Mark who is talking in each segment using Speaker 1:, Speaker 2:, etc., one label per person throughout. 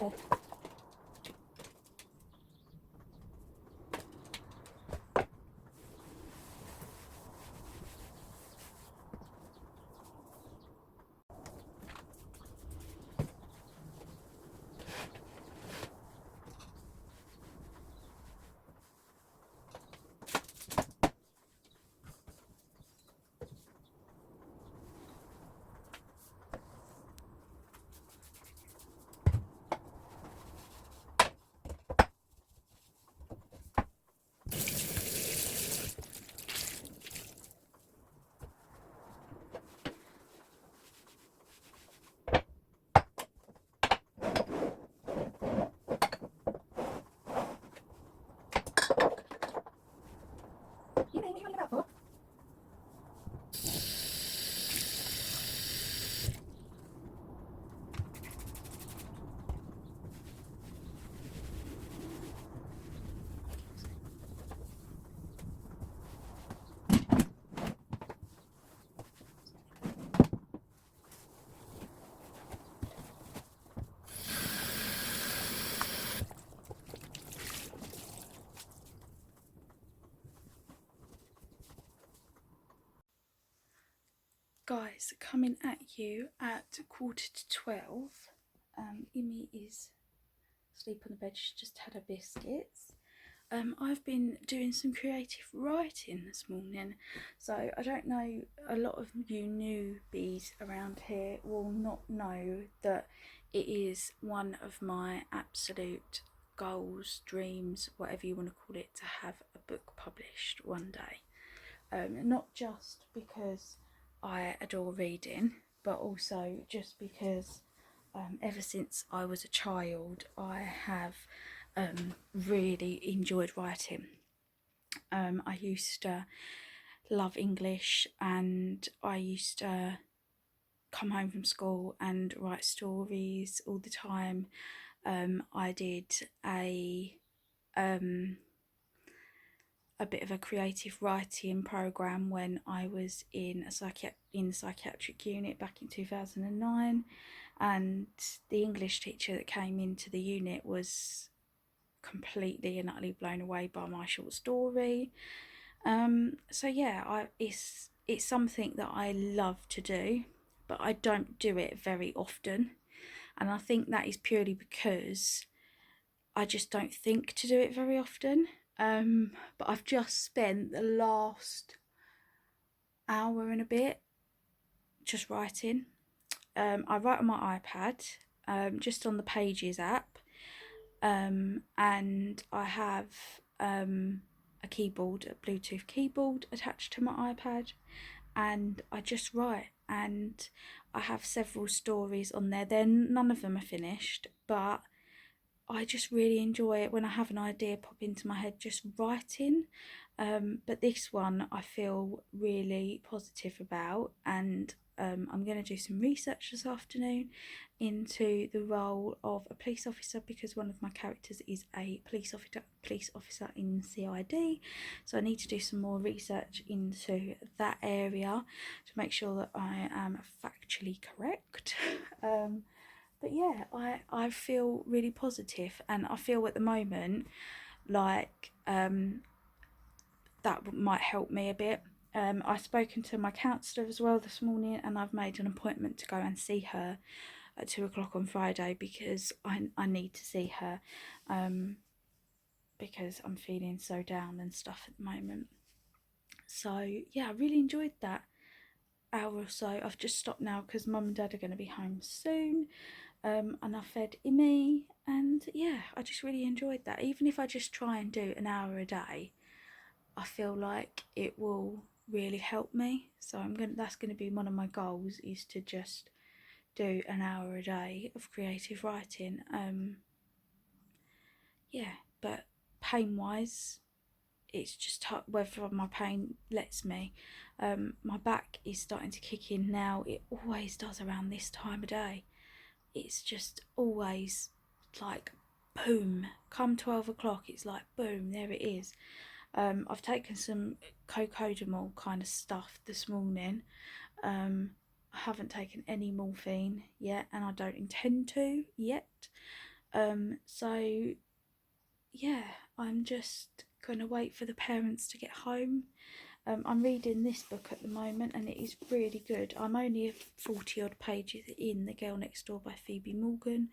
Speaker 1: Okay. You know what you're about for? Guys, coming at you at 11:45. Imi is asleep on the bed. She's just had her biscuits. I've been doing some creative writing this morning, so I don't know, a lot of you newbies around here will not know that it is one of my absolute goals, dreams, whatever you want to call it, to have a book published one day. Not just because I adore reading, but also just because ever since I was a child I have really enjoyed writing. I used to love English, and I used to come home from school and write stories all the time. I did a bit of a creative writing program when I was in the psychiatric unit back in 2009, and the English teacher that came into the unit was completely and utterly blown away by my short story. So yeah, it's something that I love to do, but I don't do it very often, and I think that is purely because I just don't think to do it very often. But I've just spent the last hour and a bit just writing. I write on my iPad, just on the Pages app, and I have a keyboard, a Bluetooth keyboard attached to my iPad, and I just write. And I have several stories on there. Then none of them are finished, but I just really enjoy it when I have an idea pop into my head, just writing. But this one I feel really positive about, and I'm going to do some research this afternoon into the role of a police officer, because one of my characters is a police officer in CID. So I need to do some more research into that area to make sure that I am factually correct. But yeah, I feel really positive, and I feel at the moment like that might help me a bit. I've spoken to my counsellor as well this morning, and I've made an appointment to go and see her at 2 o'clock on Friday, because I need to see her, because I'm feeling so down and stuff at the moment. So yeah, I really enjoyed that hour or so. I've just stopped now because mum and dad are going to be home soon. And I fed Imi, and yeah, I just really enjoyed that. Even if I just try and do an hour a day, I feel like it will really help me. So that's gonna be one of my goals, is to just do an hour a day of creative writing. Yeah, but pain wise, it's just whether my pain lets me. My back is starting to kick in now. It always does around this time of day. It's just always like boom. Come 12 o'clock, it's like boom, there it is. I've taken some cocodamol kind of stuff this morning. I haven't taken any morphine yet, and I don't intend to yet. So yeah, I'm just gonna wait for the parents to get home. I'm reading this book at the moment and it is really good. I'm only 40 odd pages in, The Girl Next Door by Phoebe Morgan.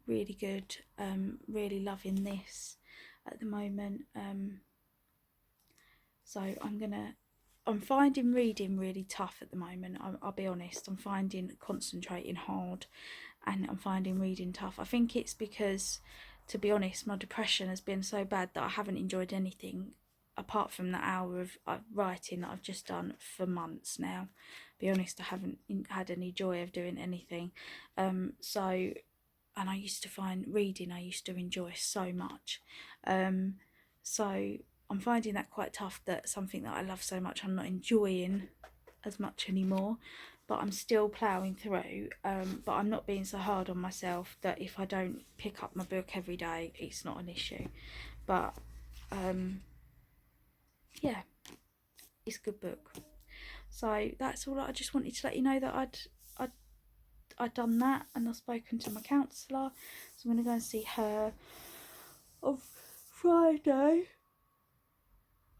Speaker 1: Really good. Really loving this at the moment. So I'm finding reading really tough at the moment. I'll be honest. I'm finding concentrating hard, and I'm finding reading tough. I think it's because, to be honest, my depression has been so bad that I haven't enjoyed anything apart from the hour of writing that I've just done for months now. Be honest, I haven't had any joy of doing anything. And I used to find reading I used to enjoy so much. So I'm finding that quite tough, that something that I love so much I'm not enjoying as much anymore, but I'm still ploughing through. But I'm not being so hard on myself that if I don't pick up my book every day, it's not an issue. But yeah, it's a good book. So that's all. I just wanted to let you know that I'd done that, and I've spoken to my counsellor, so I'm going to go and see her on Friday.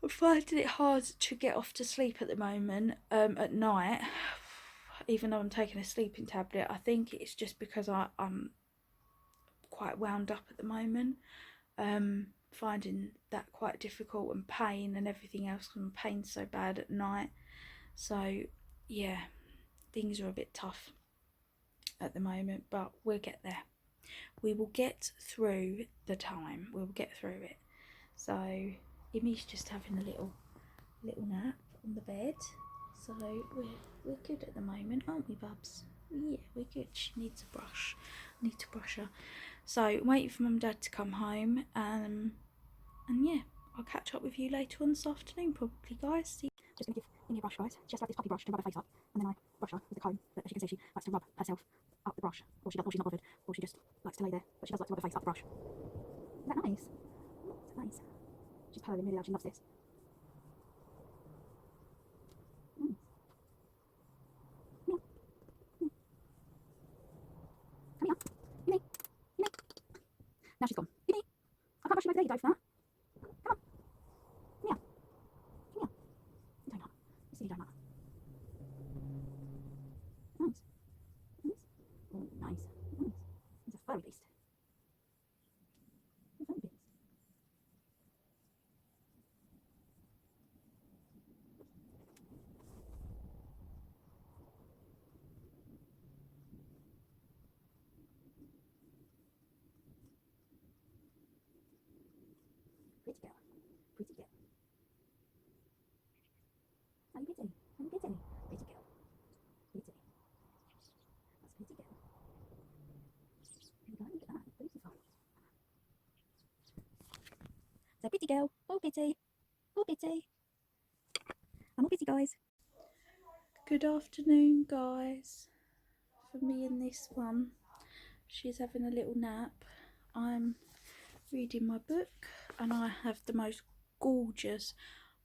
Speaker 1: I'm finding it hard to get off to sleep at the moment, at night, even though I'm taking a sleeping tablet. I think it's just because I'm quite wound up at the moment, finding that quite difficult, and pain and everything else, because my pain's so bad at night. So yeah, things are a bit tough at the moment, but we'll get there. We will get through the time. We'll get through it. So Imi's just having a little nap on the bed. So we're good at the moment, aren't we, Bubs? Yeah, we're good. She needs a brush. I need to brush her. So I'm waiting for Mum and Dad to come home. And yeah, I'll catch up with you later on this afternoon, probably, guys. See. Just gonna give Imi a brush, guys. She has to have this puppy brush to rub her face up, and then I brush her with a comb. But as you can see, she likes to rub herself up the brush, or she's not bothered, or she just likes to lay there. But she does like to rub her face up the brush. Is that nice? Is that nice? She's purring really loud. She loves this. Mm. Come here. Imi. Imi. Now she's gone. Imi. I can't brush you over there, you dope now. Come on. Come here. Come here. You donut. You silly donut. Nice. Nice. Oh, nice. Nice. He's a furry beast. He's a furry beast. Pretty girl. Pretty girl. Are you pretty? Are you pretty? Pretty girl. Pretty. That's pretty girl. There we go. Look at that. Beautiful. So pretty girl. Oh, pretty. Oh, pretty. I'm all busy, guys. Good afternoon, guys. For me and this one, she's having a little nap. I'm reading my book, and I have the most gorgeous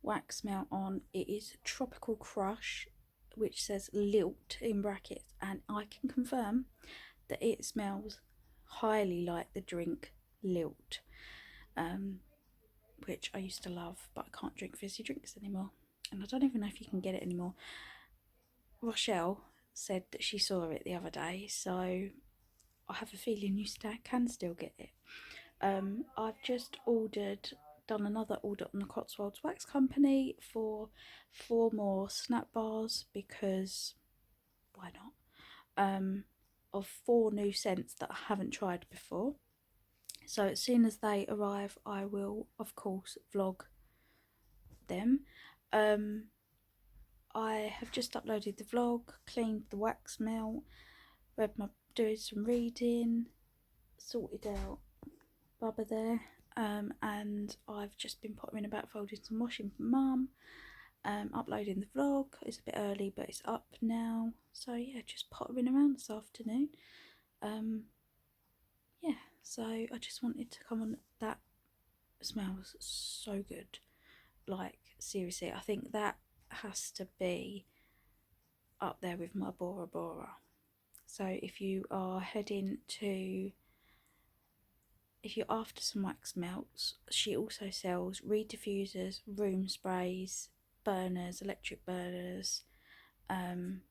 Speaker 1: wax melt on. It is Tropical Crush, which says Lilt in brackets, and I can confirm that it smells highly like the drink Lilt, which I used to love, but I can't drink fizzy drinks anymore, and I don't even know if you can get it anymore. Rochelle said that she saw it the other day, so I have a feeling you can still get it. I've just done another order on the Cotswolds Wax Company for 4 more snap bars, because why not? Of 4 new scents that I haven't tried before. So as soon as they arrive, I will of course vlog them. I have just uploaded the vlog, cleaned the wax melt, doing some reading, sorted out Bubba there, and I've just been pottering about folding some washing for Mum, uploading the vlog. It's a bit early, but it's up now, so yeah, just pottering around this afternoon. Yeah, so I just wanted to come on. That smells so good, like seriously, I think that has to be up there with my Bora Bora. So if you are heading to if you're after some wax melts, she also sells reed diffusers, room sprays, burners, electric burners, and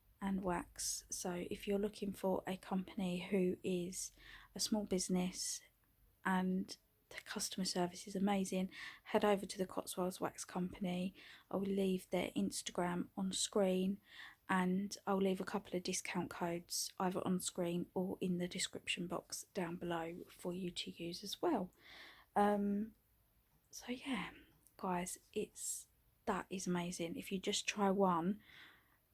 Speaker 1: wax. So if you're looking for a company who is a small business and the customer service is amazing, head over to the Cotswolds Wax Company. I will leave their Instagram on screen, and I'll leave a couple of discount codes either on screen or in the description box down below for you to use as well. So yeah, guys, that is amazing. If you just try one,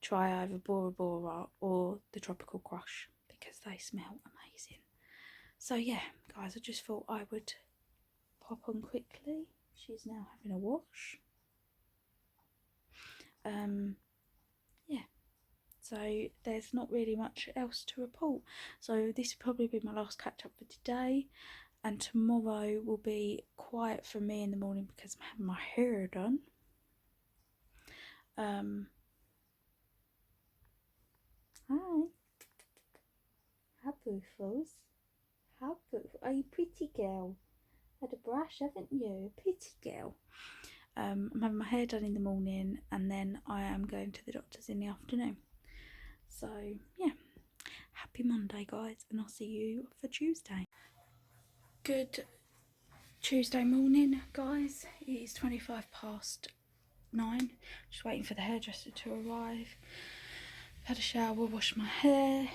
Speaker 1: try either Bora Bora or the Tropical Crush, because they smell amazing. So yeah, guys, I just thought I would pop on quickly. She's now having a wash. Yeah, so there's not really much else to report. So this will probably be my last catch up for today, and tomorrow will be quiet for me in the morning because I'm having my hair done. Hi. How beautiful. How beautiful. Are you pretty girl? Had a brush, haven't you? Pretty girl. I'm having my hair done in the morning, and then I am going to the doctor's in the afternoon. So yeah, happy Monday, guys, and I'll see you for Tuesday. Good Tuesday morning, guys. It is 9:25. Just waiting for the hairdresser to arrive. Had a shower, washed my hair.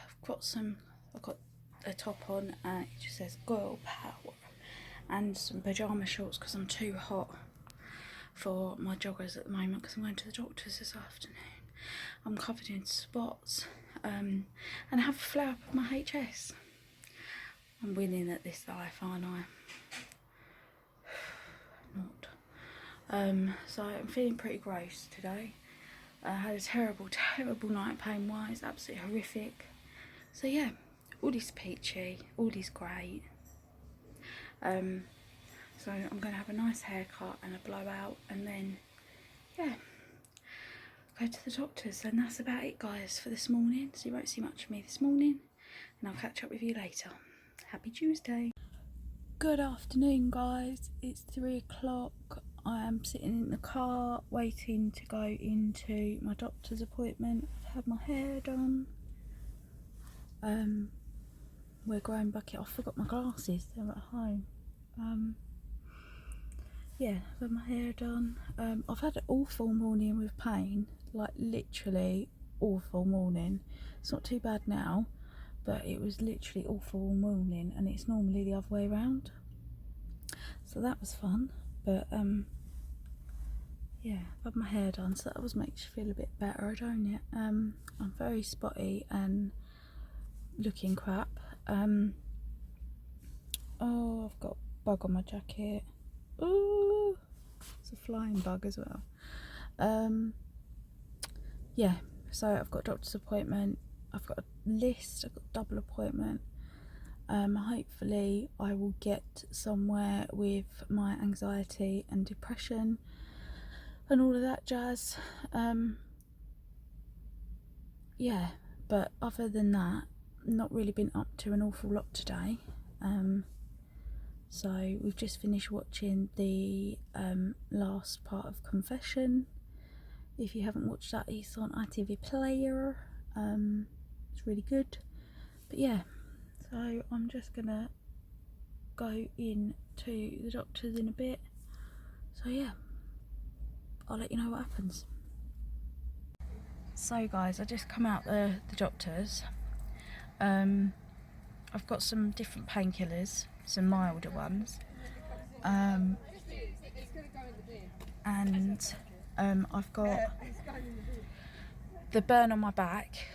Speaker 1: I've got a top on, and it just says girl power, and some pyjama shorts because I'm too hot for my joggers at the moment because I'm going to the doctor's this afternoon. I'm covered in spots, and I have a flare up of my HS. I'm winning at this life, aren't I? Not. So I'm feeling pretty gross today. I had a terrible night pain wise, absolutely horrific. So yeah, all is peachy, all is great. So I'm going to have a nice haircut and a blowout, and then yeah, go to the doctor's, and that's about it, guys, for this morning. So you won't see much of me this morning, and I'll catch up with you later. Happy Tuesday. Good afternoon, guys. It's 3 o'clock. I am sitting in the car waiting to go into my doctor's appointment. I've had my hair done. We're growing bucket. I forgot my glasses, they're at home. Yeah, I've had my hair done. I've had an awful morning with pain, like literally awful morning. It's not too bad now, but it was literally awful morning, and it's normally the other way around. So that was fun, but yeah, I've had my hair done, so that always makes you feel a bit better, don't it? I'm very spotty and looking crap. Oh, I've got a bug on my jacket. Ooh, it's a flying bug as well. Yeah, so I've got a doctor's appointment, I've got a list, I've got a double appointment. Hopefully I will get somewhere with my anxiety and depression and all of that jazz. Yeah, but other than that, not really been up to an awful lot today. So we've just finished watching the last part of Confession. If you haven't watched that, it's on ITV Player. It's really good. But yeah, so I'm just gonna go in to the doctor's in a bit. So yeah, I'll let you know what happens. So guys, I just come out the doctor's. I've got some different painkillers, some milder ones, and I've got the burn on my back.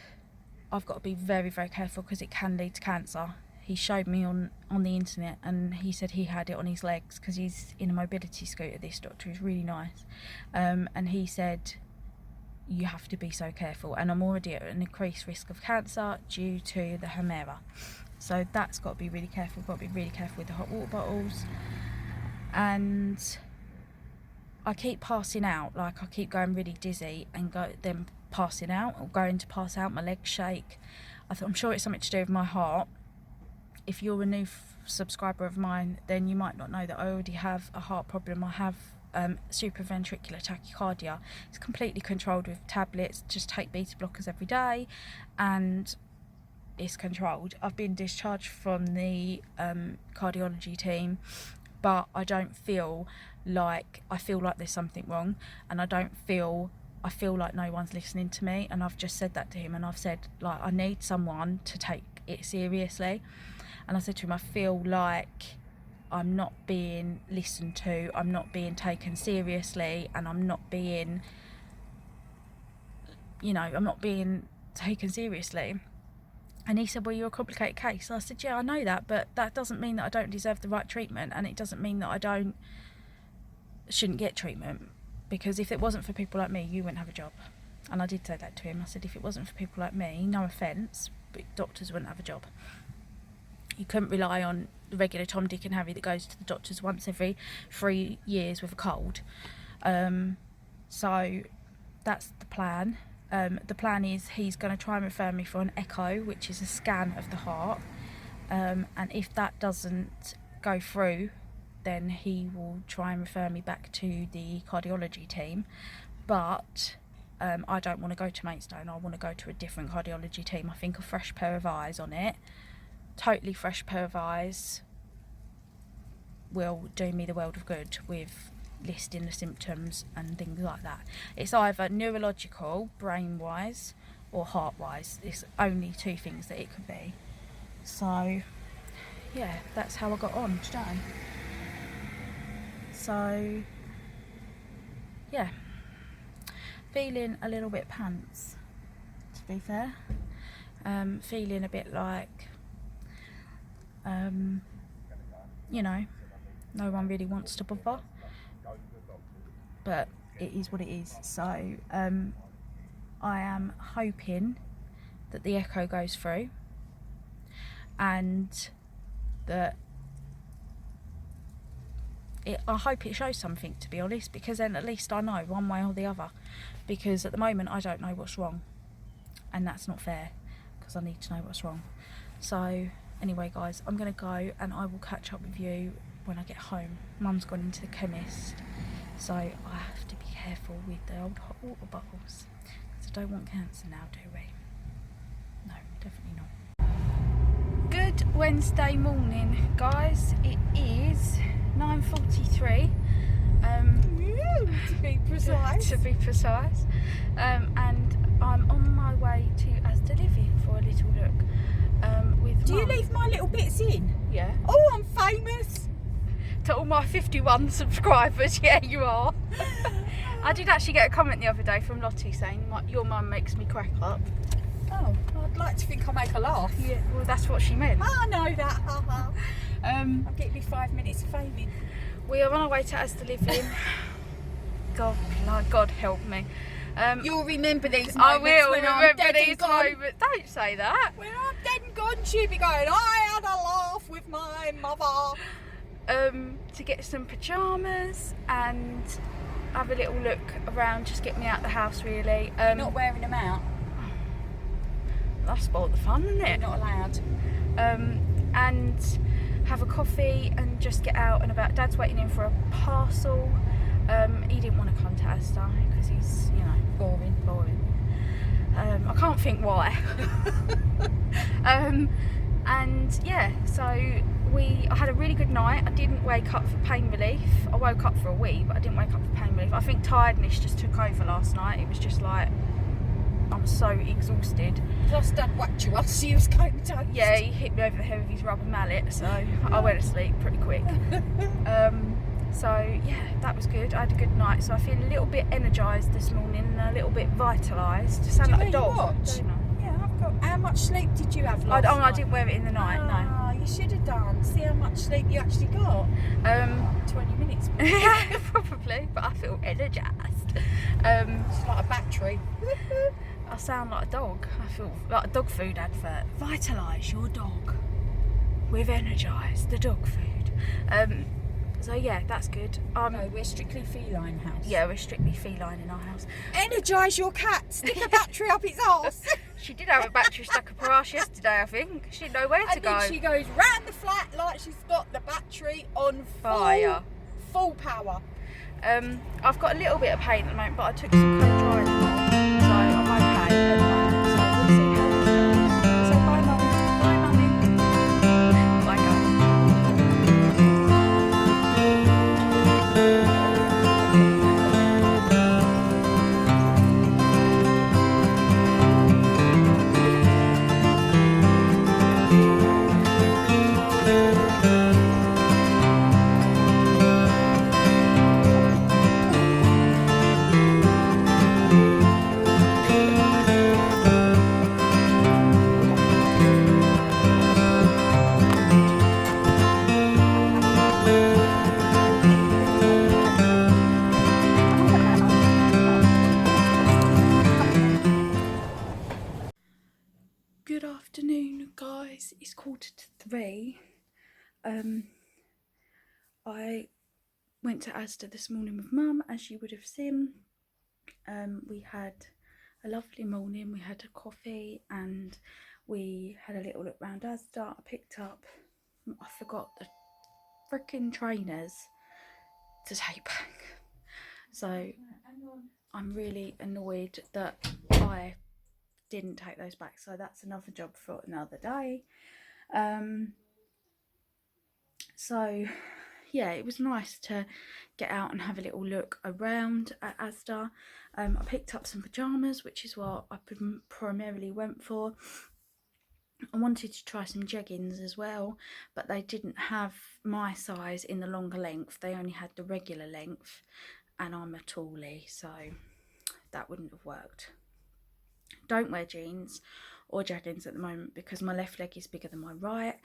Speaker 1: I've got to be very, very careful because it can lead to cancer. He showed me on the internet, and he said he had it on his legs because he's in a mobility scooter. This doctor is really nice, and he said you have to be so careful, and I'm already at an increased risk of cancer due to the Humira. So that's got to be really careful. Got to be really careful with the hot water bottles, and I keep passing out. Like I keep going really dizzy and then passing out, or going to pass out. My legs shake. I'm sure it's something to do with my heart. if you're a new subscriber of mine, then you might not know that I already have a heart problem. I have supraventricular tachycardia. It's completely controlled with tablets. Just take beta blockers every day and it's controlled. I've been discharged from the cardiology team, but I don't feel like, I feel like there's something wrong, and I feel like no one's listening to me. And I've just said that to him, and I've said, like, I need someone to take it seriously. And I said to him, I feel like I'm not being listened to, I'm not being taken seriously, and I'm not being taken seriously. And he said, well, you're a complicated case. I said, yeah, I know that, but that doesn't mean that I don't deserve the right treatment, and it doesn't mean that I shouldn't get treatment, because if it wasn't for people like me, you wouldn't have a job. And I did say that to him. I said, if it wasn't for people like me, no offence, but doctors wouldn't have a job. You couldn't rely on the regular Tom, Dick and Harry that goes to the doctors once every 3 years with a cold. So that's the plan. The plan is he's going to try and refer me for an echo, which is a scan of the heart. And if that doesn't go through, then he will try and refer me back to the cardiology team. But I don't want to go to Maidstone. I want to go to a different cardiology team. I think a fresh pair of eyes on it, totally fresh pair of eyes, will do me the world of good with listing the symptoms and things like that. It's either neurological, brain-wise, or heart-wise. It's only 2 things that it could be. So, yeah, that's how I got on today. So, yeah, feeling a little bit pants, to be fair. Feeling a bit like, no one really wants to bother, but it is what it is. So I am hoping that the echo goes through, and that I hope it shows something, to be honest, because then at least I know one way or the other, because at the moment I don't know what's wrong, and that's not fair, because I need to know what's wrong. So anyway, guys, I'm going to go, and I will catch up with you when I get home. Mum's gone into the chemist, so I have to be careful with the old hot water bottles, because I don't want cancer now, do we? No, definitely not. Good Wednesday morning, guys. It is 9:43.
Speaker 2: To be precise.
Speaker 1: To be precise. And I'm on my way to Asda Living for a little look. With
Speaker 2: Do you
Speaker 1: Mum.
Speaker 2: leave my little bits in?
Speaker 1: Yeah.
Speaker 2: Oh, I'm famous.
Speaker 1: To all my 51 subscribers, yeah, you are. I did actually get a comment the other day from Lottie saying, your mum makes me crack up.
Speaker 2: Oh, I'd like to think I make a laugh.
Speaker 1: Yeah, well, that's what she meant.
Speaker 2: I know that. I'm getting me 5 minutes of faming.
Speaker 1: We are on our way to Asda Living. God help me.
Speaker 2: You'll remember these moments.
Speaker 1: I will
Speaker 2: when I'm
Speaker 1: remember
Speaker 2: dead and
Speaker 1: these
Speaker 2: gone.
Speaker 1: moments. Don't say that.
Speaker 2: When I'm dead and gone, she'll be going, I had a laugh with my mother.
Speaker 1: To get some pyjamas and have a little look around, just get me out of the house, really.
Speaker 2: You're not wearing them out.
Speaker 1: That spoiled the fun, isn't
Speaker 2: You're
Speaker 1: it?
Speaker 2: not allowed.
Speaker 1: And have a coffee and just get out and about. Dad's waiting in for a parcel. He didn't want to come to Asda because he's, boring. I can't think why. And yeah, so I had a really good night. I didn't wake up for pain relief. I woke up for a wee, but I didn't wake up for pain relief. I think tiredness just took over last night. It was just like, I'm so exhausted.
Speaker 2: Plus, Dad whacked you whilst he was going to.
Speaker 1: Yeah, he hit me over the head with his rubber mallet, so I went to sleep pretty quick. So yeah, that was good. I had a good night, so I feel a little bit energised this morning and a little bit vitalised. To sound
Speaker 2: Do
Speaker 1: like a
Speaker 2: you
Speaker 1: dog.
Speaker 2: watch?
Speaker 1: Don't I?
Speaker 2: Yeah, I've got. How much sleep did you have last night?
Speaker 1: I didn't wear it in the night, no.
Speaker 2: Ah, you should have done. See how much sleep you actually got. 20 minutes.
Speaker 1: Probably, but I feel energised.
Speaker 2: It's like a battery.
Speaker 1: I sound like a dog. I feel like a dog food advert. Vitalise your dog with Energise, the dog food. So yeah, that's good.
Speaker 2: No, we're strictly feline house.
Speaker 1: Yeah, we're strictly feline in our house.
Speaker 2: Energise your cat. Stick a battery up its arse. She did have a battery stuck up her arse yesterday, I think. She didn't know where to
Speaker 3: And
Speaker 2: go.
Speaker 3: then she goes round the flat like she's got the battery on
Speaker 2: Fire.
Speaker 3: full power.
Speaker 2: I've got a little bit of pain at the moment, but I took some colour drying off, so I'm okay at the moment. So we'll see how this goes. So bye, Mum. Bye, Mummy. Bye, guys.
Speaker 1: Good afternoon, guys. It's 2:45. I went to Asda this morning with Mum, as you would have seen. We had a lovely morning. We had a coffee and we had a little look round Asda. I picked up, I forgot the freaking trainers to take back. So I'm really annoyed that I didn't take those back. So that's another job for another day. So yeah, it was nice to get out and have a little look around at Asda. I picked up some pyjamas, which is what I primarily went for. I wanted to try some jeggings as well, but they didn't have my size in the longer length. They only had the regular length, and I'm a tallie, so that wouldn't have worked. Don't wear jeans or jeggings at the moment because my left leg is bigger than my right.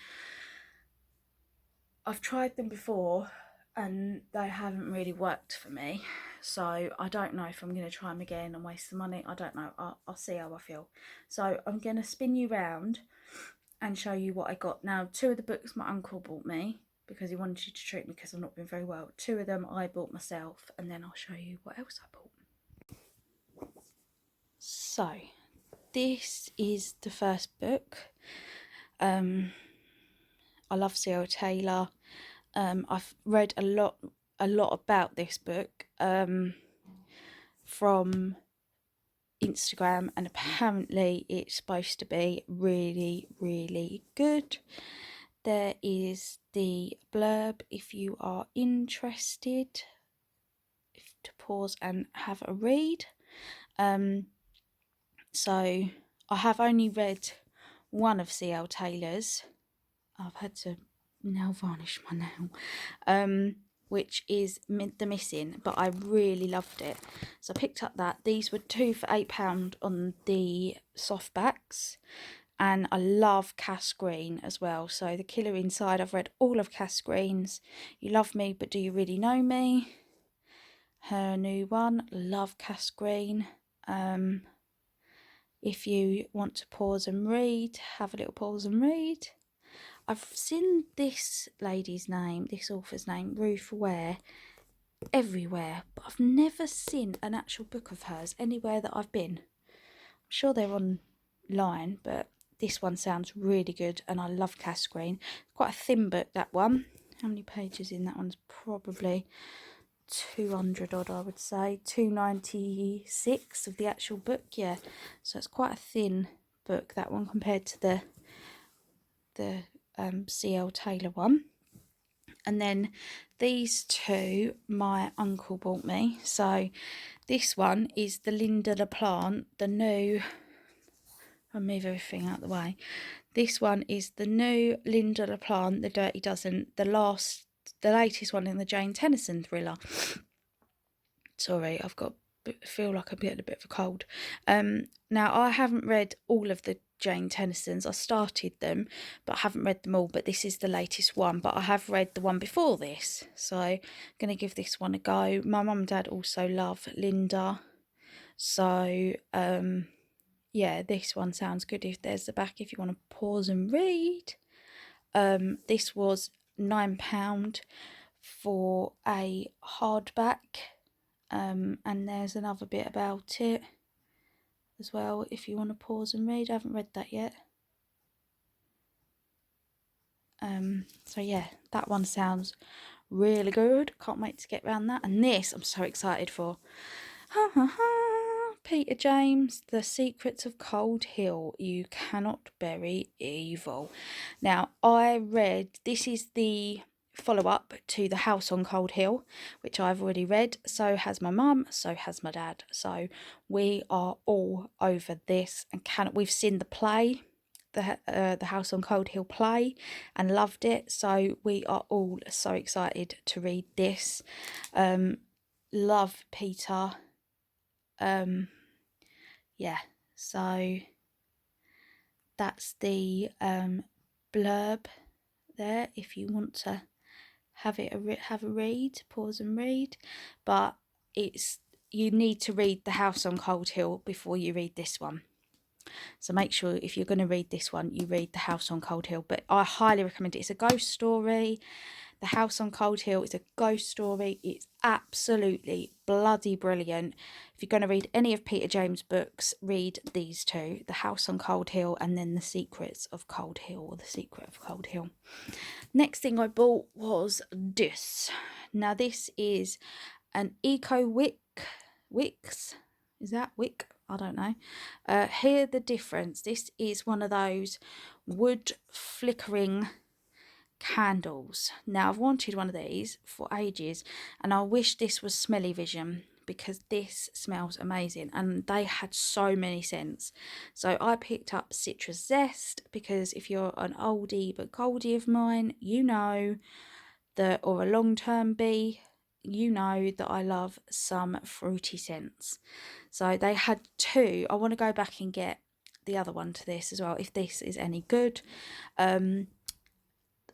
Speaker 1: I've tried them before and they haven't really worked for me, so I don't know if I'm going to try them again and waste the money. I don't know. I'll see how I feel. So I'm going to spin you round and show you what I got. Now, 2 of the books my uncle bought me because he wanted to treat me because I've not been very well. 2 of them I bought myself, and then I'll show you what else I bought. So this is the first book. I love C.L. Taylor. I've read a lot about this book from Instagram, and apparently it's supposed to be really, really good. There is the blurb if you are interested to pause and have a read. So I have only read one of C.L. Taylor's. I've had to nail varnish my nail, which is The Missing, but I really loved it, so I picked up that. These were 2 for £8 on the softbacks, and I love Cass Green as well. So The Killer Inside, I've read all of Cass Green's. You Love Me But Do You Really Know Me, her new one, love Cass Green. If you want to pause and read, have a little pause and read. I've seen this lady's name, this author's name, Ruth Ware, everywhere, but I've never seen an actual book of hers anywhere that I've been. I'm sure they're online, but this one sounds really good, and I love Cass Green. Quite a thin book, that one. How many pages in that one's? Probably 200 odd, I would say. 296 of the actual book, yeah. So it's quite a thin book, that one, compared to the C.L. Taylor one. And then these 2 my uncle bought me. So this one is the Linda LaPlante, the new, I'll move everything out of the way. This one is the new Linda LaPlante, The Dirty Dozen, the latest one in the Jane Tennyson thriller. Sorry, feel like I'm getting a bit of a cold. Now, I haven't read all of the Jane Tennysons. I started them, but I haven't read them all. But this is the latest one. But I have read the one before this, so I'm going to give this one a go. My mum and dad also love Linda, so yeah, this one sounds good. If there's the back, if you want to pause and read. This was £9 for a hardback. And there's another bit about it. as well if you want to pause and read. I haven't read that yet. So yeah, that one sounds really good. Can't wait to get around that. And this I'm so excited for. Peter James, The Secrets of Cold Hill. You Cannot Bury Evil. Now, I read, this is the follow-up to The House on Cold Hill, which I've already read. So has my mum, so has my dad. So we are all over this, and we've seen the play, the House on Cold Hill play, and loved it. So we are all so excited to read this. Love Peter. Yeah, so that's the blurb there if you want to have a read, pause and read. But you need to read The House on Cold Hill before you read this one. So make sure if you're going to read this one, you read The House on Cold Hill. But I highly recommend it. It's a ghost story. The House on Cold Hill is a ghost story. It's absolutely bloody brilliant. If you're going to read any of Peter James' books, read these two, The House on Cold Hill and then The Secrets of Cold Hill, or The Secret of Cold Hill. Next thing I bought was this. Now this is an Eco Wicks. Is that Wick? I don't know. Hear the difference. This is one of those wood flickering candles. Now I've wanted one of these for ages, and I wish this was Smelly Vision because this smells amazing, and they had so many scents. So I picked up Citrus Zest because if you're an oldie but goldie of mine, you know that, or a long-term bee, you know that I love some fruity scents. So they had two. I want to go back and get the other one to this as well if this is any good.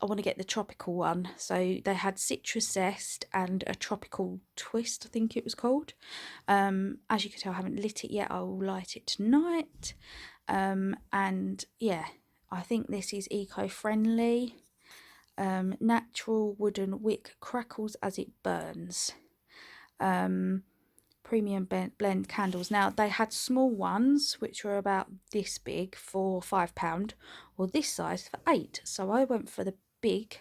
Speaker 1: I want to get the tropical one. So they had Citrus Zest and a Tropical Twist, I think it was called. As you can tell, I haven't lit it yet. I will light it tonight. And yeah, I think this is eco-friendly. Natural wooden wick crackles as it burns. Premium blend candles. Now they had small ones which were about this big for £5, or this size for £8. So I went for the big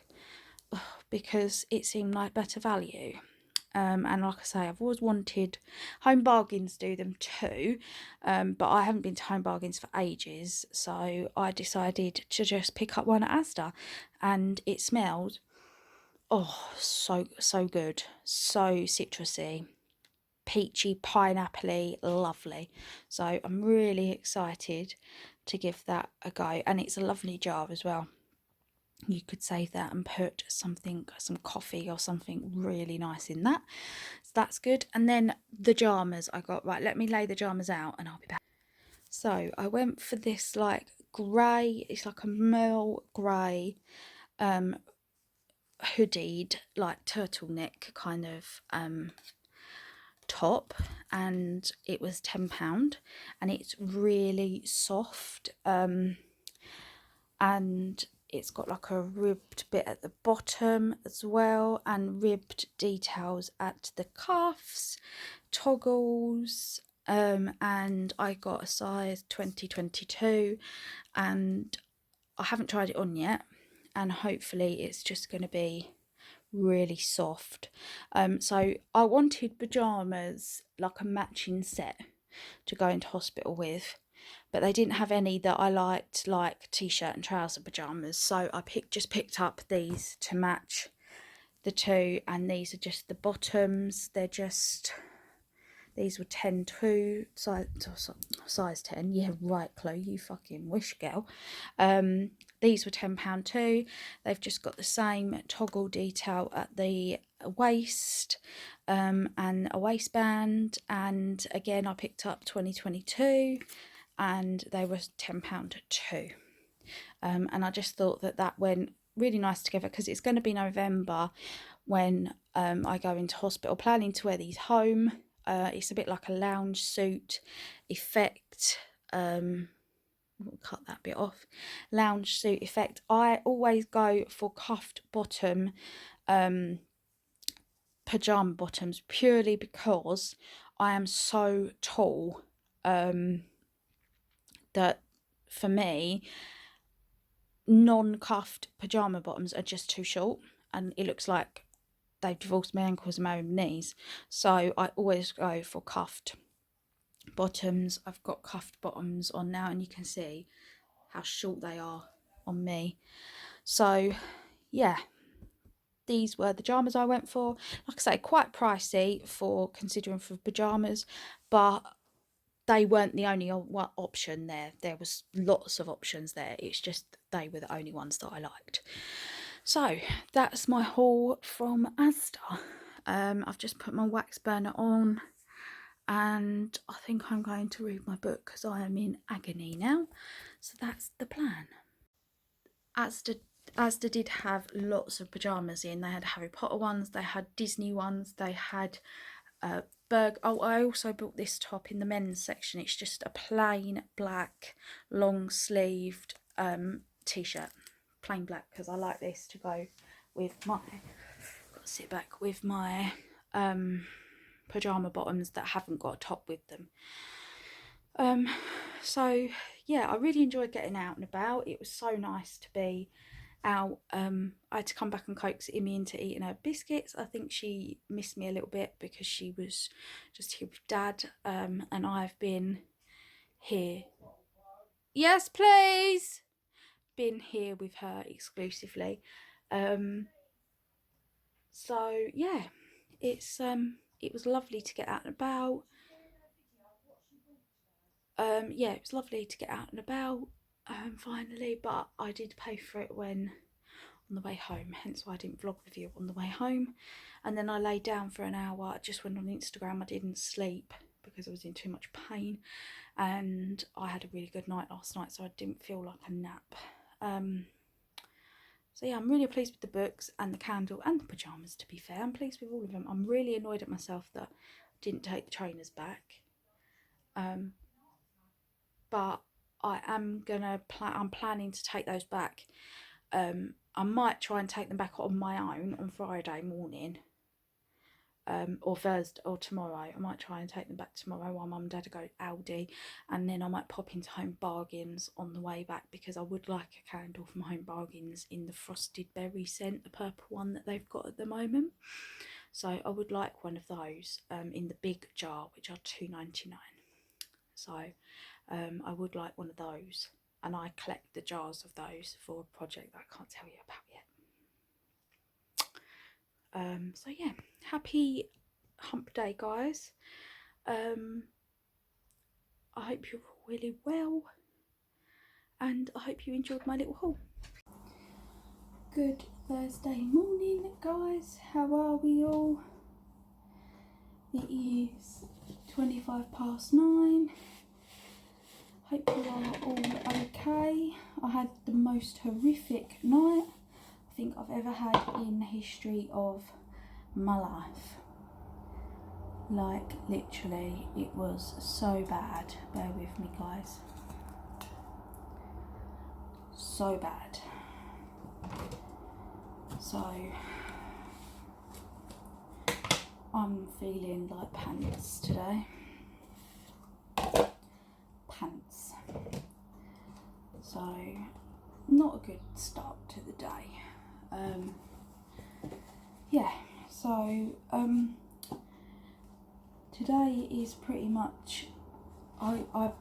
Speaker 1: because it seemed like better value. And like I say, I've always wanted, Home Bargains do them too, but I haven't been to Home Bargains for ages, so I decided to just pick up one at Asda, and it smelled so good, so citrusy, peachy, pineapple-y, lovely. So I'm really excited to give that a go, and it's a lovely jar as well. You could save that and put some coffee or something really nice in that. So that's good. And then the jammers I got. Right, let me lay the jammers out and I'll be back. So I went for this like grey, it's like a merle grey hoodied, like turtleneck kind of top, and it was £10, and it's really soft, and it's got like a ribbed bit at the bottom as well, and ribbed details at the cuffs, toggles, and I got a size 2022, and I haven't tried it on yet, and hopefully it's just going to be really soft. So I wanted pyjamas, like a matching set to go into hospital with, but they didn't have any that I liked, like t-shirt and trouser pyjamas. So I just picked up these to match the two, and these are just the bottoms. These were 10 too, size 10. Yeah, right, Chloe, you fucking wish, girl. These were £10 too. They've just got the same toggle detail at the waist, and a waistband. And again, I picked up 2022, and they were £10 too. And I just thought that went really nice together, because it's going to be November when I go into hospital, planning to wear these home. It's a bit like a lounge suit effect. We'll cut that bit off. Lounge suit effect. I always go for cuffed bottom pajama bottoms, purely because I am so tall. that for me, non-cuffed pajama bottoms are just too short, and it looks like they've divorced my ankles and married my knees. So I always go for cuffed bottoms. I've got cuffed bottoms on now, and you can see how short they are on me. So yeah, these were the pajamas I went for. Like I say, quite pricey for considering for pajamas, but they weren't the only option there. There was lots of options there. It's just they were the only ones that I liked. So that's my haul from Asda. I've just put my wax burner on, and I think I'm going to read my book because I am in agony now. So that's the plan. Asda did have lots of pyjamas in. They had Harry Potter ones, they had Disney ones, they had oh, I also bought this top in the men's section. It's just a plain black long sleeved t-shirt, plain black, because I like this to go with my, got to sit back, with my pajama bottoms that haven't got a top with them. So yeah, I really enjoyed getting out and about. It was so nice to be out. I had to come back and coax Imi into eating her biscuits. I think she missed me a little bit because she was just here with Dad, and I've been here. Yes, please. Been here with her exclusively. So yeah, it was lovely to get out and about. Yeah, it was lovely to get out and about finally, but I did pay for it when on the way home, hence why I didn't vlog with you on the way home. And then I lay down for an hour, just went on Instagram. I didn't sleep because I was in too much pain, and I had a really good night last night, so I didn't feel like a nap. So yeah, I'm really pleased with the books and the candle and the pyjamas, to be fair. I'm pleased with all of them. I'm really annoyed at myself that I didn't take the trainers back. But I am gonna I'm planning to take those back. I might try and take them back on my own on Friday morning, or Thursday or tomorrow. I might try and take them back tomorrow while Mum and Dad go Aldi, and then I might pop into Home Bargains on the way back, because I would like a candle from Home Bargains in the frosted berry scent, the purple one that they've got at the moment. So I would like one of those in the big jar, which are £2.99. So I would like one of those, and I collect the jars of those for a project that I can't tell you about yet. So yeah, happy hump day, guys. I hope you're all really well, and I hope you enjoyed my little haul. Good Thursday morning, guys. How are we all? It is 9:25. Hope you are all okay. I had the most horrific night I think I've ever had in the history of my life. Like, literally, it was so bad. Bear with me, guys. So bad. So I'm feeling like pants today. Pants. So not a good start to the day. Yeah, so today is pretty much, I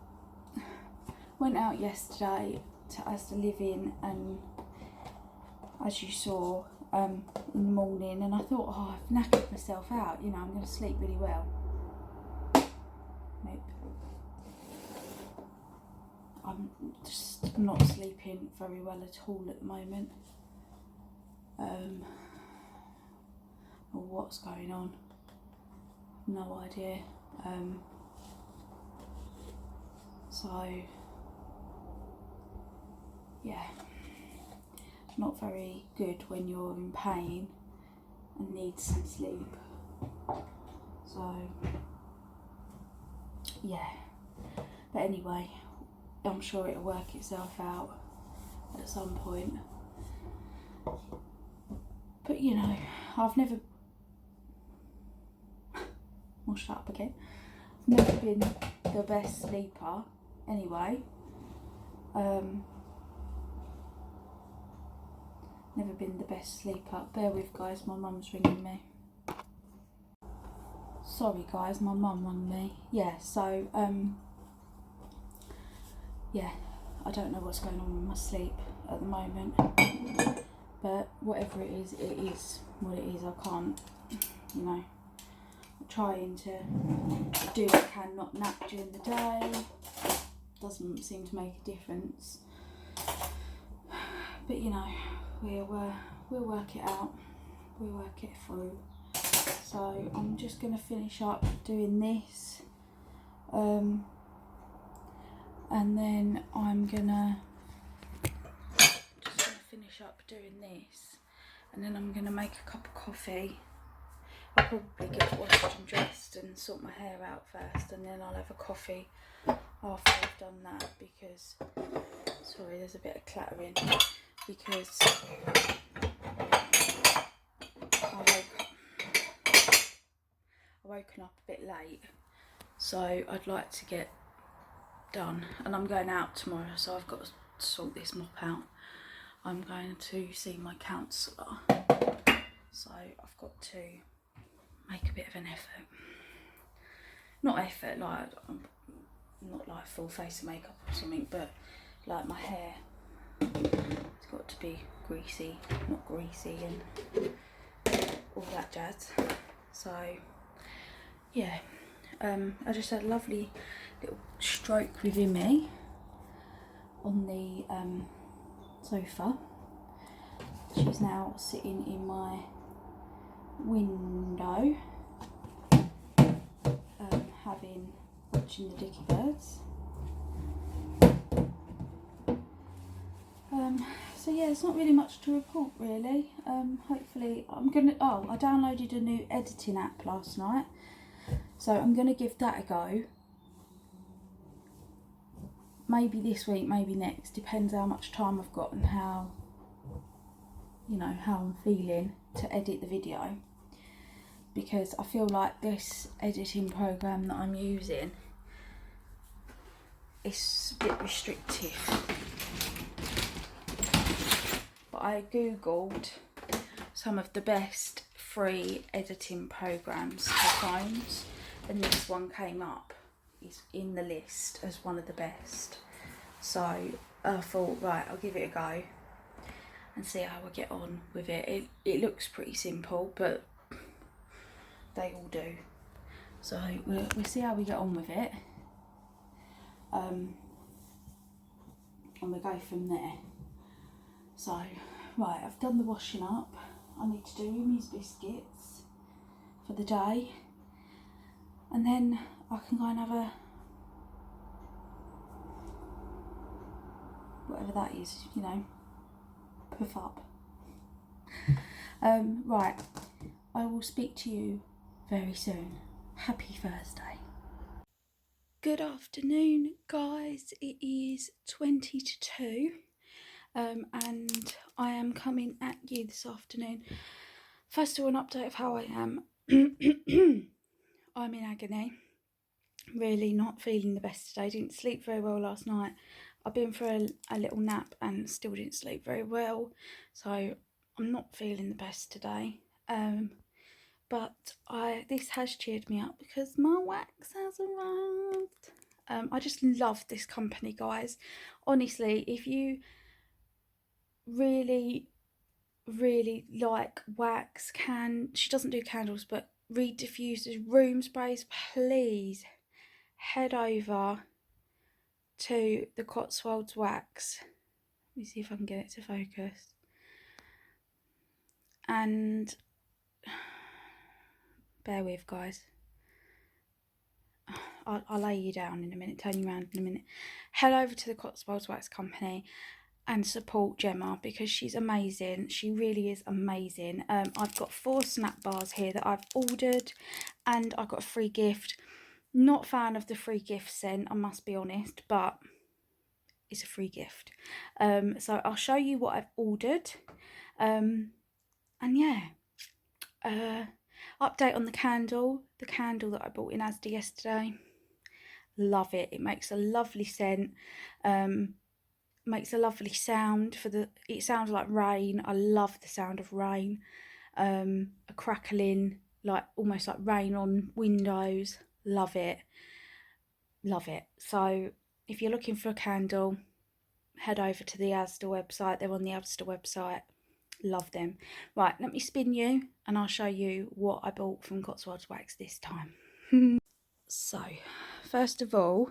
Speaker 1: went out yesterday to Asda Living, and as you saw in the morning, and I thought, oh, I've knackered myself out, you know, I'm going to sleep really well. Nope. I'm just not sleeping very well at all at the moment. Or what's going on, no idea. So yeah, not very good when you're in pain and need some sleep. So yeah, but anyway, I'm sure it'll work itself out at some point. But you know, I've never, I'll shut up again. I've never been the best sleeper anyway. Never been the best sleeper. Bear with, guys, my mum's ringing me. Sorry guys, my mum rang me. Yeah, so yeah, I don't know what's going on with my sleep at the moment, but whatever it is what it is. I can't, you know, I'm trying to do what I can, not nap during the day. Doesn't seem to make a difference, but you know, we'll work it out, we'll work it through. So I'm just going to finish up doing this, and then I'm gonna finish up doing this, and then I'm gonna make a cup of coffee. I'll probably get washed and dressed and sort my hair out first, and then I'll have a coffee after I've done that, because, sorry, there's a bit of clattering, because I woken up a bit late, so I'd like to get done, and I'm going out tomorrow, so I've got to sort this mop out. I'm going to see my counsellor, so I've got to make a bit of an effort. Not effort, like, not like full face of makeup or something, but like my hair, it's got to be greasy, not greasy, and all that jazz. So yeah, I just had a lovely little stroke with Imi on the sofa. She's now sitting in my window, watching the dicky birds. So yeah, it's not really much to report really. Hopefully I downloaded a new editing app last night, so I'm gonna give that a go. Maybe this week, maybe next, depends how much time I've got and how, you know, how I'm feeling to edit the video, because I feel like this editing program that I'm using is a bit restrictive. But I googled some of the best free editing programs for phones, and this one came up. It's in the list as one of the best. So I thought, right, I'll give it a go and see how I get on with it. It looks pretty simple, but they all do. So we'll see how we get on with it. And we'll go from there. So, right, I've done the washing up. I need to do Imi's biscuits for the day. And then I can go and have a, whatever that is, you know, puff up. Right, I will speak to you very soon. Happy Thursday. Good afternoon, guys. It is 20 to 2, and I am coming at you this afternoon. First of all, an update of how I am. I'm in agony. Really not feeling the best today. Didn't sleep very well last night. I've been for a little nap and still didn't sleep very well. So I'm not feeling the best today. But this has cheered me up because my wax has arrived. I just love this company, guys. Honestly, if you really like wax, she doesn't do candles, but reed diffusers, room sprays, please head over to the Cotswolds Wax. Let me see if I can get it to focus. And bear with, guys. I'll lay you down in a minute, turn you around in a minute. Head over to the Cotswolds Wax Company and support Gemma, because she's amazing. She really is amazing. I've got 4 snap bars here that I've ordered, and I got a free gift. Not a fan of the free gift scent, I must be honest, but it's a free gift. So I'll show you what I've ordered. And yeah, update on the candle that I bought in Asda yesterday. Love it. It makes a lovely scent. makes a lovely sound it sounds like rain. I love the sound of rain. A crackling, like almost like rain on windows. Love it. Love it. So if you're looking for a candle, head over to the Asda website. They're on the Asda website. Love them. Right, let me spin you and I'll show you what I bought from Cotswolds Wax this time. So, first of all,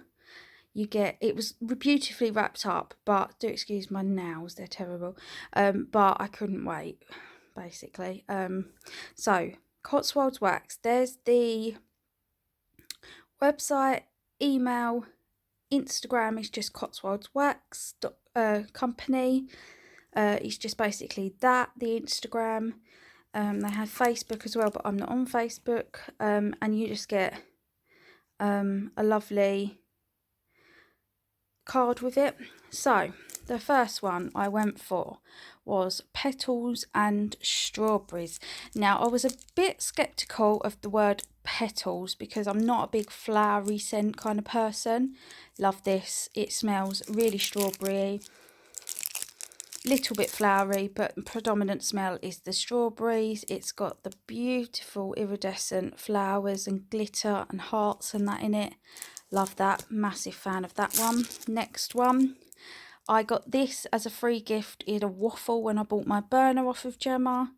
Speaker 1: you get, it was beautifully wrapped up, but do excuse my nails, they're terrible. But I couldn't wait, basically. So, Cotswolds Wax, there's the website, email, Instagram is just Cotswolds Wax company. It's just basically that, the Instagram. They have Facebook as well, but I'm not on Facebook. And you just get a lovely card with it. So the first one I went for was petals and strawberries. Now I was a bit skeptical of the word petals because I'm not a big flowery scent kind of person. Love this. It smells really strawberry, little bit flowery, but predominant smell is the strawberries. It's got the beautiful iridescent flowers and glitter and hearts and that in it. Love that. Massive fan of that one. Next one, I got this as a free gift in a waffle when I bought my burner off of Gemma,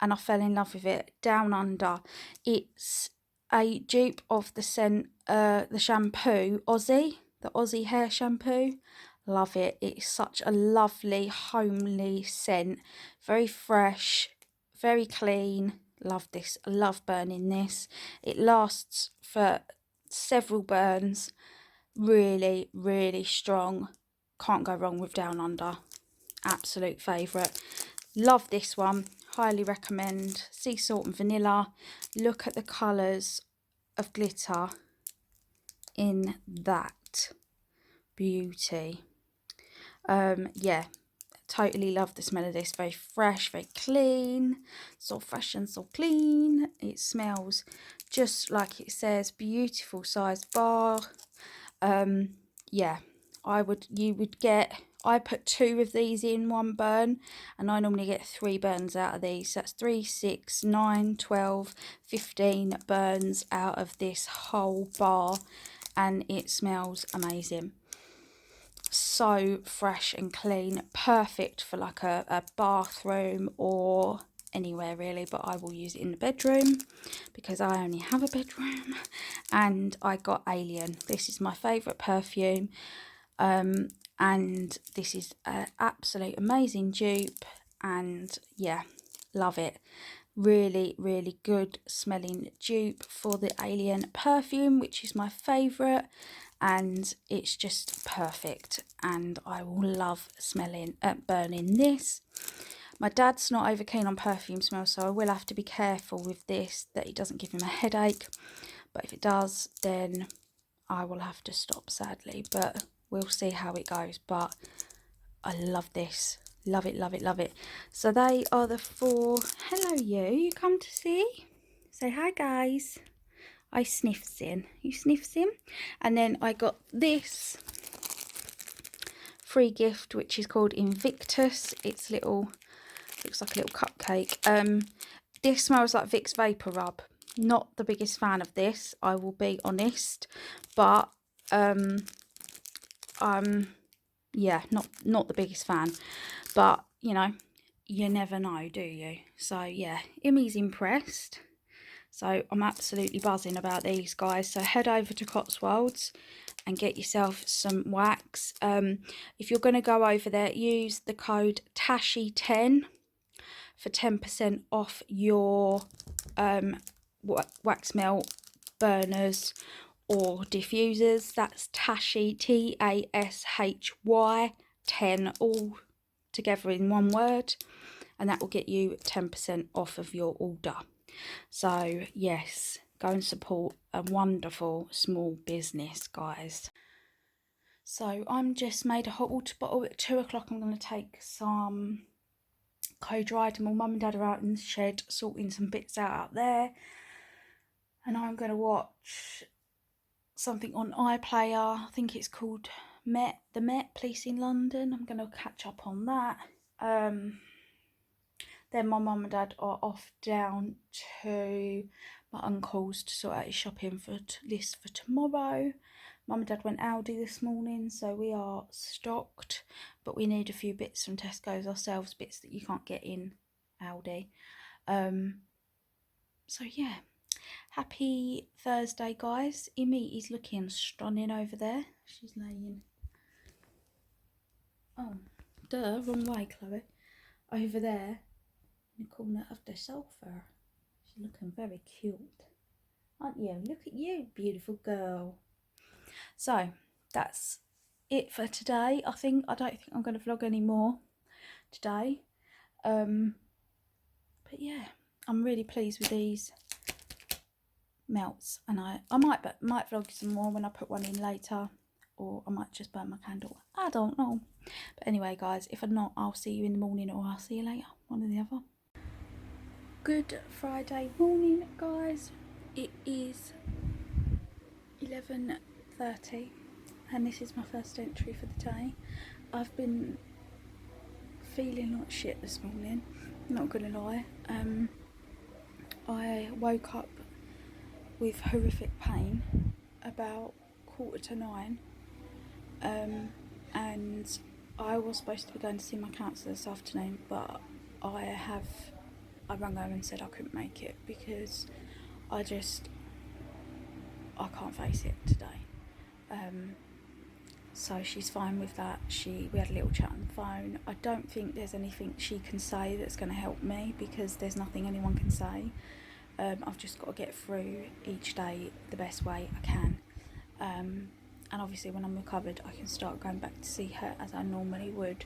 Speaker 1: and I fell in love with it. Down Under. It's a dupe of the scent, the shampoo Aussie, the Aussie hair shampoo. Love it. It's such a lovely, homely scent. Very fresh, very clean. Love this. I love burning this. It lasts for several burns. Really, really strong. Can't go wrong with Down Under. Absolute favourite. Love this one. Highly recommend. Sea salt and vanilla. Look at the colours of glitter in that. Beauty. Yeah, totally love the smell of this. Very fresh, very clean. So fresh and so clean. It smells just like it says. Beautiful size bar. Yeah, I put 2 of these in one burn, and I normally get 3 burns out of these. That's 3, 6, 9, 12, 15 burns out of this whole bar, and it smells amazing. So fresh and clean, perfect for like a bathroom or anywhere really, but I will use it in the bedroom because I only have a bedroom. And I got Alien. This is my favourite perfume, and this is an absolute amazing dupe, and yeah, love it. Really, really good smelling dupe for the Alien perfume, which is my favourite, and it's just perfect, and I will love smelling burning this. My dad's not over keen on perfume smell, so I will have to be careful with this that it doesn't give him a headache, but if it does then I will have to stop, sadly, but we'll see how it goes. But I love this. Love it, love it, love it. So they are the 4. Hello you come to see? Say hi guys. I sniffs in. You sniffs in. And then I got this free gift, which is called Invictus. It's little, looks like a little cupcake. This smells like Vicks Vapor Rub. Not the biggest fan of this, I will be honest, but yeah, not the biggest fan, but you know, you never know, do you? So yeah, Imi's impressed. So I'm absolutely buzzing about these guys. So head over to Cotswolds and get yourself some wax. If you're going to go over there, use the code TASHY10 for 10% off your wax melt burners or diffusers. That's Tashy, TASHY 10, all together in one word, and that will get you 10% off of your order. So yes, go and support a wonderful small business, guys. So I'm just made a hot water bottle. At 2 o'clock I'm going to take some Co-Dried, and my mum and dad are out in the shed sorting some bits out there, and I'm going to watch something on iPlayer. I think it's called Met the Met Police in London. I'm going to catch up on that. Then my mum and dad are off down to my uncle's to sort out his shopping list for tomorrow. Mum and dad went Aldi this morning, so we are stocked, but we need a few bits from Tesco's ourselves, bits that you can't get in Aldi. So yeah, happy Thursday, guys. Imi is looking stunning over there. She's laying, oh, duh, wrong way, Chloe. Over there in the corner of the sofa. She's looking very cute, aren't you? Look at you, beautiful girl. So that's it for today. I don't think I'm going to vlog anymore today. But yeah, I'm really pleased with these melts, and I might vlog some more when I put one in later, or I might just burn my candle. I don't know. But anyway, guys, if I'm not, I'll see you in the morning, or I'll see you later, one or the other. Good Friday morning, guys. It is 11:30 and this is my first entry for the day. I've been feeling like shit this morning, not gonna lie. I woke up with horrific pain about 9:15, and I was supposed to be going to see my counsellor this afternoon, but I rang her and said I couldn't make it because I can't face it today. So she's fine with that. We had a little chat on the phone. I don't think there's anything she can say that's going to help me, because there's nothing anyone can say. I've just got to get through each day the best way I can. And obviously when I'm recovered, I can start going back to see her as I normally would.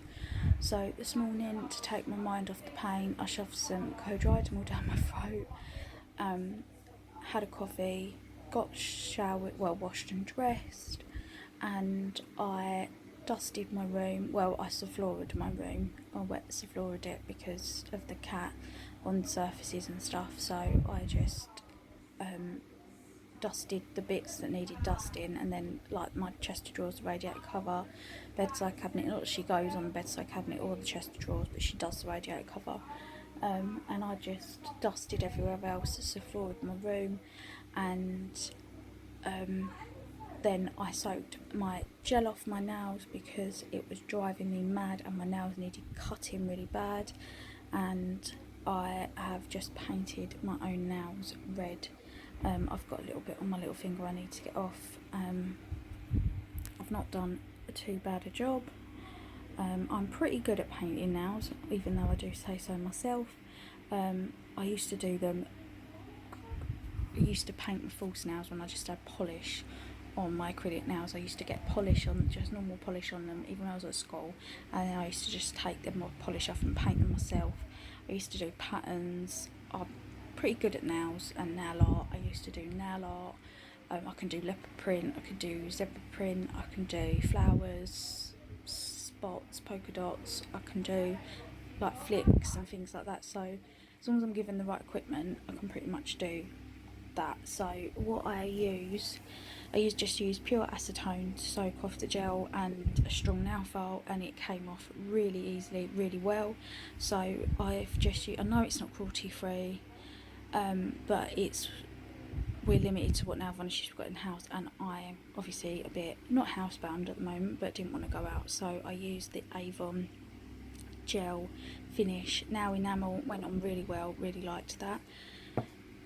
Speaker 1: So this morning, to take my mind off the pain, I shoved some Codridamol down my throat, had a coffee, got showered, washed and dressed, and I dusted my room. Well, I Soflorid my room. I wet Soflorid it because of the cat on surfaces and stuff, so I just dusted the bits that needed dusting, and then like my chest of drawers, radiator cover, bedside cabinet. Not that she goes on the bedside cabinet or the chest of drawers, but she does the radiator cover. And I just dusted everywhere else, Soflorid my room, and then I soaked my gel off my nails because it was driving me mad and my nails needed cutting really bad, and I have just painted my own nails red. I've got a little bit on my little finger I need to get off. I've not done too bad a job. I'm pretty good at painting nails, even though I do say so myself. I used to paint my false nails when I just had polish on my acrylic nails. I used to get polish on, just normal polish on them, even when I was at school, and then I used to just take them off, polish off and paint them myself. I used to do patterns. I'm pretty good at nails and nail art. I used to do nail art. I can do leopard print, I can do zebra print, I can do flowers, spots, polka dots, I can do like flicks and things like that. So as long as I'm given the right equipment, I can pretty much do that. So what I use pure acetone to soak off the gel and a strong nail file, and it came off really easily, really well. So I've just used, I know it's not cruelty free, but we're limited to what nail varnishes we've got in the house, and I am obviously a bit not housebound at the moment, but didn't want to go out, so I used the Avon gel finish nail enamel. Went on really well, really liked that.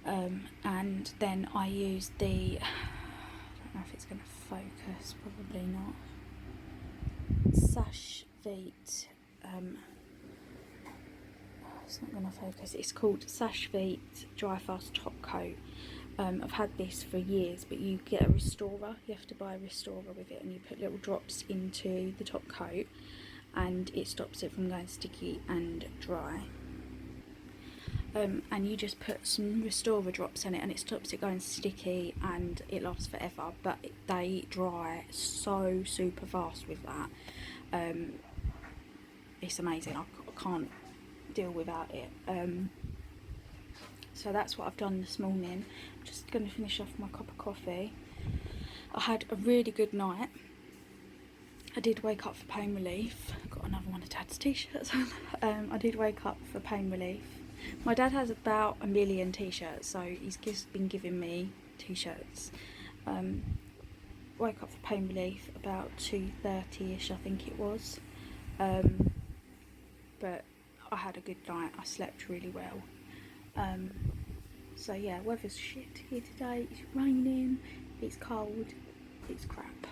Speaker 1: And then I used the, I don't know if it's going to focus, probably not, Sash Veet, it's not going to focus, it's called Sash Veet Dry Fast Top Coat. I've had this for years, but you get a restorer, you have to buy a restorer with it, and you put little drops into the top coat and it stops it from going sticky and dry. And you just put some restorer drops in it and it stops it going sticky, and it lasts forever, but they dry so super fast with that. It's amazing. I can't deal without it. So that's what I've done this morning. I'm just going to finish off my cup of coffee. I had a really good night. I did wake up for pain relief. Got another one of Dad's t-shirts. I did wake up for pain relief. My dad has about 1 million t-shirts, so he's just been giving me t-shirts. Woke up for pain relief about 2:30ish, I think it was. But I had a good night. I slept really well. So yeah, weather's shit here today. It's raining, it's cold, it's crap.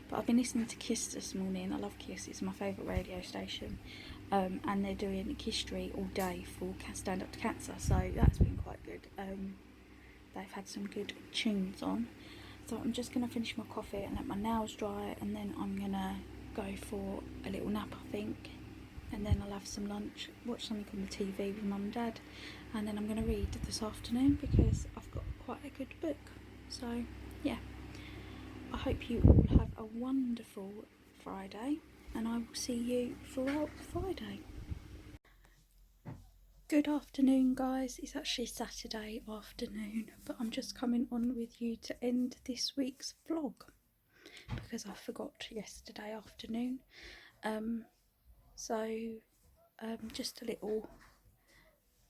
Speaker 1: But I've been listening to Kiss this morning. I love Kiss, it's my favourite radio station. And they're doing Kiss Street all day for Stand Up to Cancer, so that's been quite good. They've had some good tunes on. So I'm just going to finish my coffee and let my nails dry, and then I'm going to go for a little nap, I think. And then I'll have some lunch, watch something on the TV with Mum and Dad, and then I'm going to read this afternoon because I've got quite a good book. So yeah, I hope you all have a wonderful Friday, and I will see you throughout Friday. Good afternoon, guys. It's actually Saturday afternoon, but I'm just coming on with you to end this week's vlog because I forgot yesterday afternoon. Just a little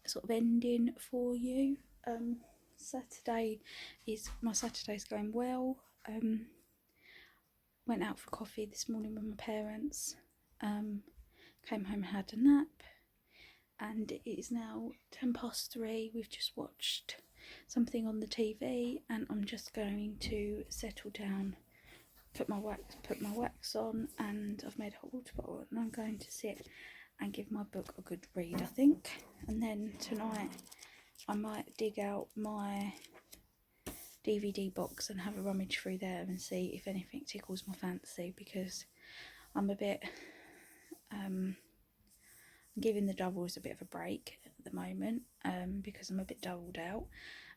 Speaker 1: sort of ending for you. My Saturday's going well. Went out for coffee this morning with my parents. Came home and had a nap. And it is now 3:10. We've just watched something on the TV, and I'm just going to settle down, put my wax on, and I've made a hot water bottle, and I'm going to sit and give my book a good read, I think. And then tonight I might dig out my DVD box and have a rummage through there and see if anything tickles my fancy, because I'm a bit giving the doubles a bit of a break at the moment, because I'm a bit doubled out,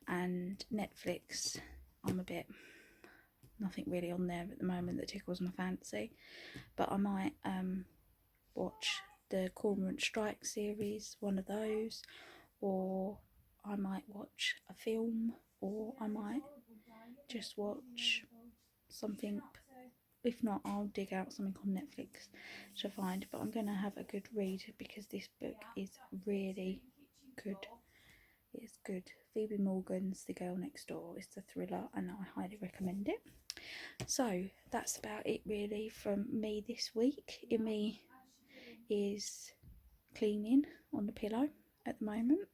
Speaker 1: and Netflix, I'm a bit nothing really on there at the moment that tickles my fancy. But I might watch the Cormorant Strike series, one of those, or I might watch a film, or I might just watch something. If not, I'll dig out something on Netflix to find. But I'm going to have a good read because this book is really good. It's good. Phoebe Morgan's The Girl Next Door. It's a thriller, and I highly recommend it. So that's about it really from me this week. Imi is cleaning on the pillow at the moment.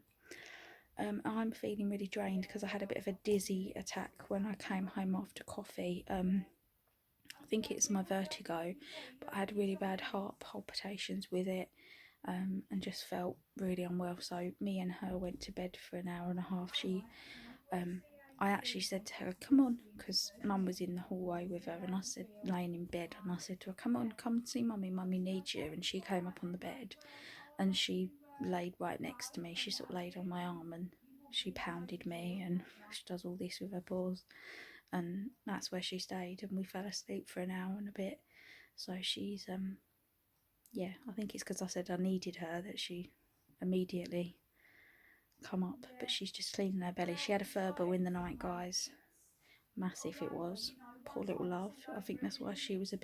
Speaker 1: I'm feeling really drained because I had a bit of a dizzy attack when I came home after coffee. I think it's my vertigo, but I had really bad heart palpitations with it, and just felt really unwell. So me and her went to bed for an hour and a half. I actually said to her, come on, because Mum was in the hallway with her, and I said, laying in bed, and I said to her, come on, come see Mummy, Mummy needs you. And she came up on the bed, and she laid right next to me. She sort of laid on my arm, and she pounded me, and she does all this with her paws. And that's where she stayed, and we fell asleep for an hour and a bit. So she's yeah, I think it's because I said I needed her that she immediately come up. But she's just cleaning her belly. She had a Furbo in the night, guys. Massive it was. Poor little love. I think that's why she was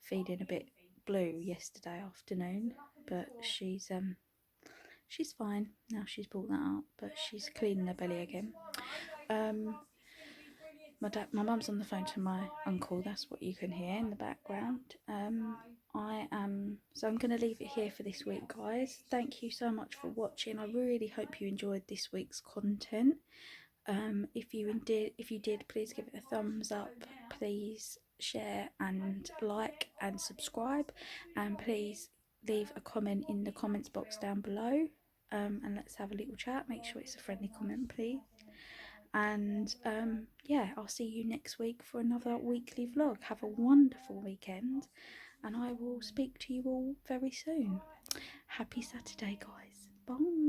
Speaker 1: feeling a bit blue yesterday afternoon. But she's fine now. She's brought that up, but she's cleaning her belly again. My mum's on the phone to my uncle. That's what you can hear in the background. So I'm going to leave it here for this week, guys. Thank you so much for watching. I really hope you enjoyed this week's content. If you did, please give it a thumbs up. Please share and like and subscribe, and please leave a comment in the comments box down below. And let's have a little chat. Make sure it's a friendly comment, please. And yeah, I'll see you next week for another weekly vlog. Have a wonderful weekend, and I will speak to you all very soon. Happy Saturday, guys. Bye.